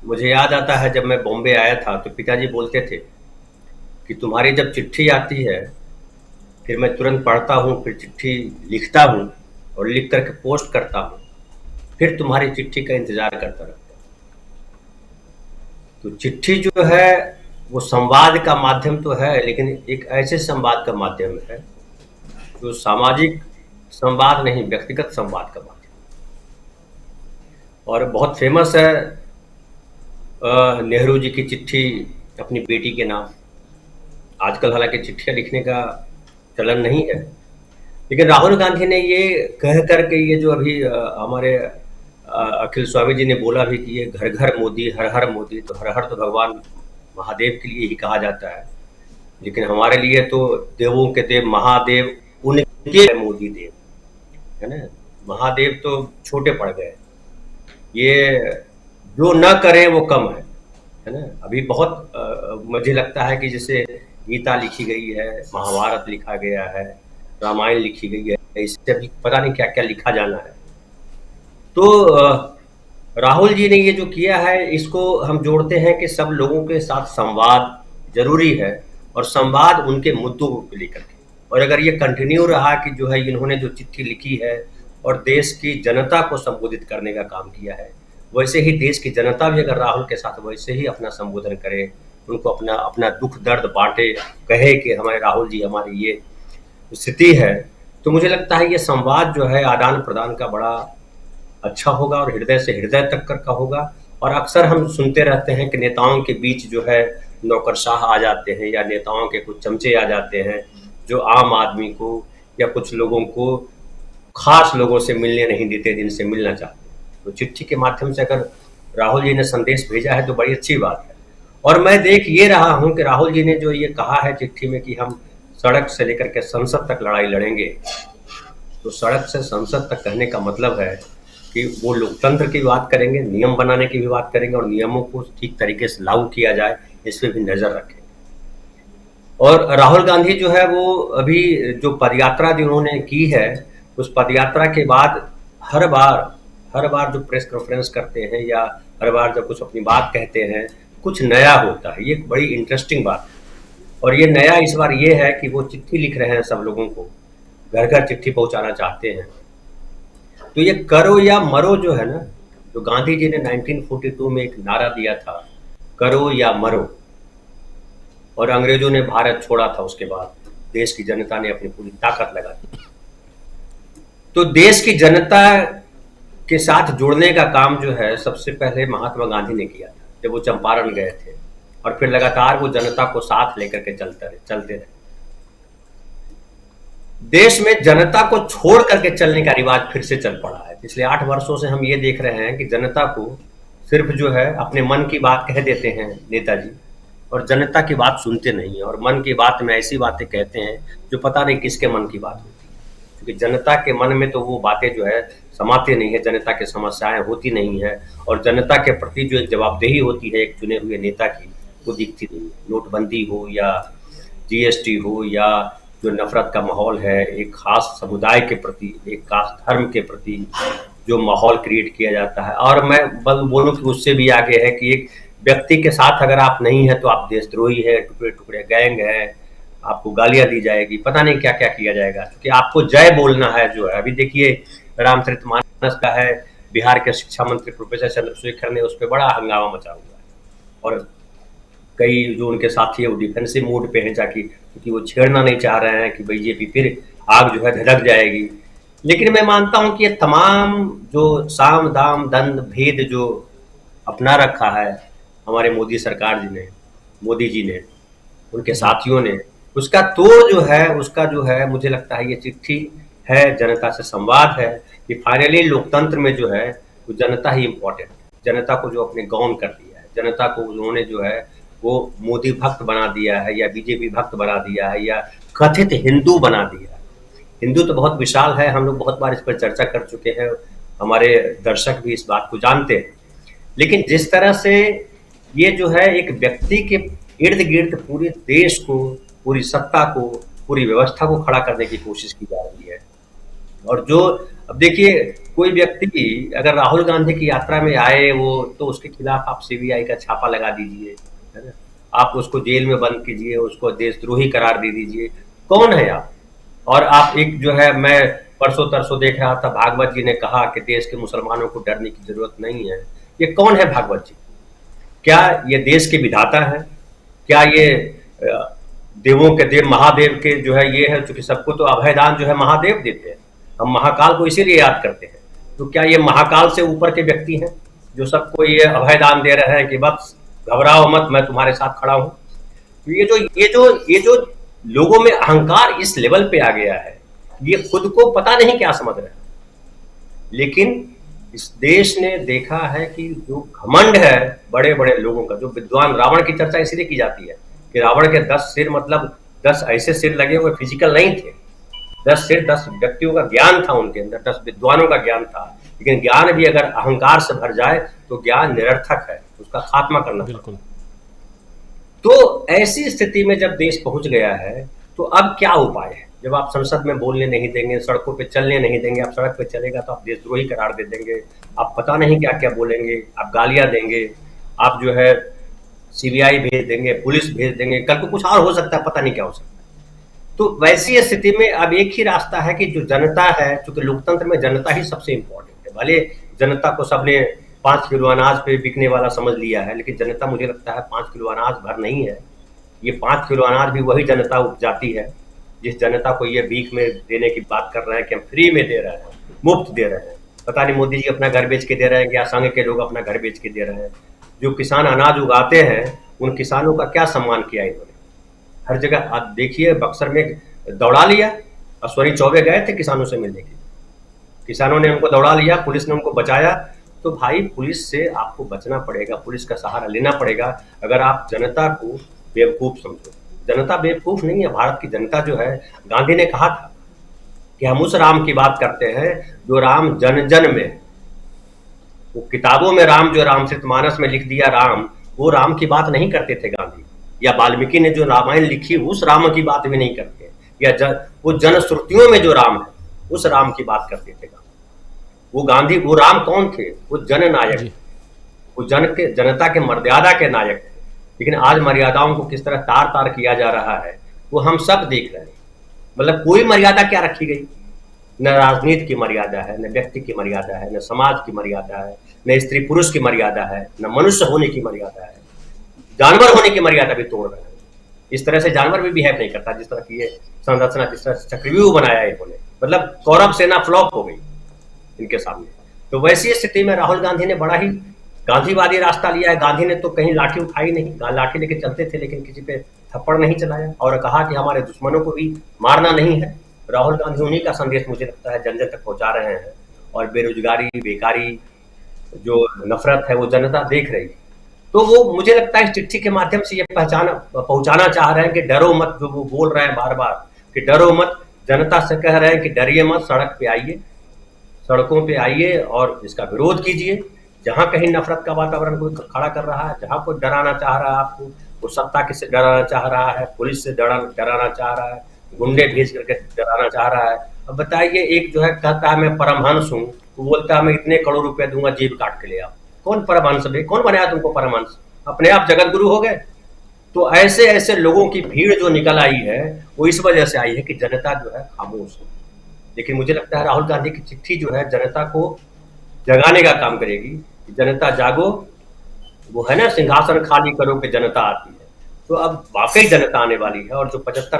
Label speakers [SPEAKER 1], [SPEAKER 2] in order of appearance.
[SPEAKER 1] मुझे याद आता है जब मैं बॉम्बे आया था तो पिताजी बोलते थे कि तुम्हारी जब चिट्ठी आती है फिर मैं तुरंत पढ़ता हूँ, फिर चिट्ठी लिखता हूँ और लिख करके पोस्ट करता हूँ, फिर तुम्हारी चिट्ठी का इंतजार करता रहता हूँ। तो चिट्ठी जो है वो संवाद का माध्यम तो है, लेकिन एक ऐसे संवाद का माध्यम है जो सामाजिक संवाद नहीं, व्यक्तिगत संवाद का माध्यम। और बहुत फेमस है नेहरू जी की चिट्ठी अपनी बेटी के नाम। आजकल हालांकि चिट्ठियां लिखने का चलन नहीं है, लेकिन राहुल गांधी ने ये कह करके ये जो अभी हमारे अखिल स्वामी जी ने बोला भी कि ये घर घर मोदी, हर हर मोदी, तो हर हर तो भगवान महादेव के लिए ही कहा जाता है, लेकिन हमारे लिए तो देवों के देव महादेव उनके मोदी देव है ना। महादेव तो छोटे पड़ गए, ये जो न करें वो कम है ना। अभी बहुत मुझे लगता है कि जैसे गीता लिखी गई है, महाभारत लिखा गया है, रामायण लिखी गई है, इससे अभी पता नहीं क्या क्या लिखा जाना है। तो राहुल जी ने ये जो किया है इसको हम जोड़ते हैं कि सब लोगों के साथ संवाद जरूरी है, और संवाद उनके मुद्दों को लेकर के। और अगर ये कंटिन्यू रहा कि जो है इन्होंने जो चिट्ठी लिखी है और देश की जनता को संबोधित करने का काम किया है, वैसे ही देश की जनता भी अगर राहुल के साथ वैसे ही अपना संबोधन करे, उनको अपना अपना दुख दर्द बांटे, कहे कि हमारे राहुल जी हमारी ये स्थिति है, तो मुझे लगता है ये संवाद जो है आदान प्रदान का बड़ा अच्छा होगा और हृदय से हृदय तक का होगा। और अक्सर हम सुनते रहते हैं कि नेताओं के बीच जो है नौकरशाह आ जाते हैं, या नेताओं के कुछ चमचे आ जाते हैं जो आम आदमी को या कुछ लोगों को खास लोगों से मिलने नहीं देते जिनसे मिलना चाहते हैं। तो चिट्ठी के माध्यम से अगर राहुल जी ने संदेश भेजा है तो बड़ी अच्छी बात है। और मैं देख ये रहा हूं कि राहुल जी ने जो ये कहा है चिट्ठी में कि हम सड़क से लेकर के संसद तक लड़ाई लड़ेंगे, तो सड़क से संसद तक कहने का मतलब है कि वो लोकतंत्र की बात करेंगे, नियम बनाने की भी बात करेंगे, और नियमों को ठीक तरीके से लागू किया जाए इस पर भी नजर रखेंगे। और राहुल गांधी जो है वो अभी जो पदयात्रा जिन्होंने की है, उस पदयात्रा के बाद हर बार जो प्रेस कॉन्फ्रेंस करते हैं या हर बार जब कुछ अपनी बात कहते हैं, कुछ नया होता है। ये एक बड़ी इंटरेस्टिंग बात है। और ये नया इस बार ये है कि वो चिट्ठी लिख रहे हैं, सब लोगों को घर घर चिट्ठी पहुंचाना चाहते हैं। तो ये करो या मरो जो है ना, जो गांधी जी ने 1942 में एक नारा दिया था, करो या मरो, और अंग्रेजों ने भारत छोड़ा था, उसके बाद देश की जनता ने अपनी पूरी ताकत लगा दी। तो देश की जनता के साथ जुड़ने का काम जो है सबसे पहले महात्मा गांधी ने किया था जब वो चंपारण गए थे, और फिर लगातार वो जनता को साथ लेकर के चलते रहे। देश में जनता को छोड़ करके चलने का रिवाज फिर से चल पड़ा है। पिछले 8 वर्षों से हम ये देख रहे हैं कि जनता को सिर्फ जो है अपने मन की बात कह देते हैं नेताजी, और जनता की बात सुनते नहीं है, और मन की बात में ऐसी बातें कहते हैं जो पता नहीं किसके मन की बात होती है, क्योंकि जनता के मन में तो वो बातें जो है समाती नहीं है, जनता की समस्याएं होती नहीं है, और जनता के प्रति जो एक जवाबदेही होती है एक चुने हुए नेता की, वो दिखती नहीं है। नोटबंदी हो या जीएसटी हो, या जो नफरत का माहौल है एक खास समुदाय के प्रति, एक खास धर्म के प्रति जो माहौल क्रिएट किया जाता है, और मैं बोलूं कि उससे भी आगे है कि एक व्यक्ति के साथ अगर आप नहीं है तो आप देशद्रोही है, टुकड़े टुकड़े गैंग है, आपको गालियां दी जाएगी, पता नहीं क्या क्या किया जाएगा, क्योंकि आपको जय बोलना है। जो है अभी देखिए रामचरितमानस का है, बिहार के शिक्षा मंत्री प्रोफेसर चंद्रशेखर ने उस पर बड़ा हंगामा मचा हुआ है, और कई जो उनके साथी है वो डिफेंसिव मोड पे हैं, जाकि क्योंकि वो छेड़ना नहीं चाह रहे हैं कि बीजेपी फिर आग जो है धधक जाएगी। लेकिन मैं मानता हूं कि ये तमाम जो साम दाम दंड भेद जो अपना रखा है हमारे मोदी सरकार जी ने, मोदी जी ने, उनके साथियों ने, उसका तोड़ जो है, उसका जो है मुझे लगता है ये चिट्ठी है, जनता से संवाद है कि फाइनली लोकतंत्र में जो है वो जनता ही इम्पोर्टेंट है। जनता को जो अपने गौन कर दिया है, जनता को उन्होंने जो है वो मोदी भक्त बना दिया है, या बीजेपी भक्त बना दिया है, या कथित हिंदू बना दिया है। हिंदू तो बहुत विशाल है, हम लोग बहुत बार इस पर चर्चा कर चुके हैं, हमारे दर्शक भी इस बात को जानते हैं। लेकिन जिस तरह से ये जो है एक व्यक्ति के इर्द गिर्द पूरे देश को, पूरी सत्ता को, पूरी व्यवस्था को खड़ा करने की कोशिश की जा रही है, और जो अब देखिए कोई व्यक्ति अगर राहुल गांधी की यात्रा में आए वो, तो उसके खिलाफ आप सीबीआई का छापा लगा दीजिए, है ना? आप उसको जेल में बंद कीजिए, उसको देशद्रोही करार दे दीजिए। कौन है आप? और आप एक जो है, मैं परसों तरसों देख रहा था, भागवत जी ने कहा कि देश के मुसलमानों को डरने की जरूरत नहीं है। ये कौन है भागवत जी? क्या ये देश के विधाता है? क्या ये देवों के देव महादेव के जो है ये है, चूंकि सबको तो अभयदान जो है महादेव देते हैं, हम महाकाल को इसीलिए याद करते हैं। तो क्या ये महाकाल से ऊपर के व्यक्ति हैं जो सबको ये अभयदान दे रहे हैं कि बस घबराओ मत, मैं तुम्हारे साथ खड़ा हूं? तो ये जो लोगों में अहंकार इस लेवल पे आ गया है, ये खुद को पता नहीं क्या समझ रहे हैं। लेकिन इस देश ने देखा है कि जो घमंड है बड़े बड़े लोगों का, जो विद्वान, रावण की चर्चा इसलिए की जाती है कि रावण के 10 सिर, मतलब 10 ऐसे सिर लगे हुए, फिजिकल नहीं थे। 10 सिर, 10 व्यक्तियों का ज्ञान था उनके अंदर, 10 विद्वानों का ज्ञान था। लेकिन ज्ञान भी अगर अहंकार से भर जाए तो ज्ञान निरर्थक है, उसका खात्मा करना
[SPEAKER 2] बिल्कुल।
[SPEAKER 1] तो ऐसी स्थिति में जब देश पहुंच गया है, तो अब क्या उपाय है? जब आप संसद में बोलने नहीं देंगे, सड़कों पे चलने नहीं देंगे, आप सड़क पे चलेगा तो आप देशद्रोही करार दे देंगे, आप पता नहीं क्या क्या बोलेंगे, आप गालियां देंगे, आप जो है सीबीआई भेज देंगे, पुलिस भेज देंगे, कल को कुछ और हो सकता है, पता नहीं क्या हो सकता है। तो वैसी स्थिति में अब एक ही रास्ता है कि जो जनता है, चूंकि लोकतंत्र में जनता ही सबसे इंपॉर्टेंट है। भले जनता को सबने 5 किलो अनाज पे बिकने वाला समझ लिया है, लेकिन जनता, मुझे लगता है 5 किलो अनाज भर नहीं है। ये 5 किलो अनाज भी वही जनता उपजाती है जिस जनता को ये भीख में देने की बात कर रहे हैं कि हम फ्री में दे रहे हैं, मुफ्त दे रहे हैं। पता नहीं मोदी जी अपना घर बेच के दे रहे हैं कि संघ के लोग अपना घर बेच के दे रहे हैं। जो किसान अनाज उगाते हैं, उन किसानों का क्या सम्मान किया इन्होंने? हर जगह आप देखिए, बक्सर में दौड़ा लिया, अश्वनी चौबे गए थे किसानों से मिलने के लिए, किसानों ने उनको दौड़ा लिया, पुलिस ने उनको बचाया। तो भाई, पुलिस से आपको बचना पड़ेगा, पुलिस का सहारा लेना पड़ेगा अगर आप जनता को बेवकूफ समझो। जनता बेवकूफ नहीं है, भारत की जनता जो है, गांधी ने कहा था कि हम उस राम की बात करते हैं जो राम जन जन में, वो किताबों में राम जो रामचरितमानस में लिख दिया राम, वो राम की बात नहीं करते थे गांधी, या वाल्मीकि ने जो रामायण लिखी उस राम की बात भी नहीं करते, या वो जनश्रुतियों में जो राम है उस राम की बात करते थे। वो गांधी, वो राम कौन थे? वो जननायक, वो जनता के मर्यादा के नायक थे। लेकिन आज मर्यादाओं को किस तरह तार तार किया जा रहा है वो हम सब देख रहे हैं। मतलब कोई मर्यादा क्या रखी गई? न राजनीति की मर्यादा है, न व्यक्ति की मर्यादा है, न समाज की मर्यादा है, न स्त्री पुरुष की मर्यादा है, न मनुष्य होने की मर्यादा है। जानवर होने की मर्यादा भी तोड़ रहे हैं। इस तरह से जानवर भी बिहेव नहीं करता जिस तरह की ये संरचना, जिस तरह से चक्रव्यूह बनाया इन्होंने, मतलब कौरव सेना फ्लॉप हो गई इनके सामने। तो वैसी स्थिति में राहुल गांधी ने बड़ा ही गांधीवादी रास्ता लिया है। गांधी ने तो कहीं लाठी उठाई नहीं, लाठी लेके चलते थे लेकिन किसी पे थप्पड़ नहीं चलाया, और कहा कि हमारे दुश्मनों को भी मारना नहीं है। राहुल गांधी उन्हीं का संदेश मुझे लगता है जन जन तक पहुंचा रहे हैं, और बेरोजगारी, बेकारी, जो नफरत है वो जनता देख रही है। तो वो मुझे लगता है इस चिट्ठी के माध्यम से ये पहुंचाना चाह रहे हैं कि डरो मत, जो वो बोल रहे हैं बार बार कि डरो मत, जनता से कह रहे हैं कि डरिए मत, सड़क पे आइए, सड़कों पे आइए और इसका विरोध कीजिए। जहां कहीं नफरत का वातावरण कोई खड़ा कर रहा है, जहां कोई डराना चाह रहा है आपको, वो सत्ता किससे डराना चाह रहा है, पुलिस से डराना चाह रहा है, गुंडे भेज करके डराना चाह रहा है। अब बताइए, एक जो है कहता है मैं परमहंस हूँ, वो बोलता है मैं इतने करोड़ रुपए दूंगा, जेब काट के ले आओ। कौन परमहंस भाई? कौन बनाया तुमको परमहंस? अपने आप जगत गुरु हो गए। तो ऐसे ऐसे लोगों की भीड़ जो निकल आई है वो इस वजह से आई है कि जनता जो है खामोश है। लेकिन मुझे लगता है राहुल गांधी की चिट्ठी जो है जनता को जगाने का काम करेगी। जनता जागो, वो है ना, सिंहासन खाली करो कि जनता आती है। तो अब वाकई जनता आने वाली है, और जो 75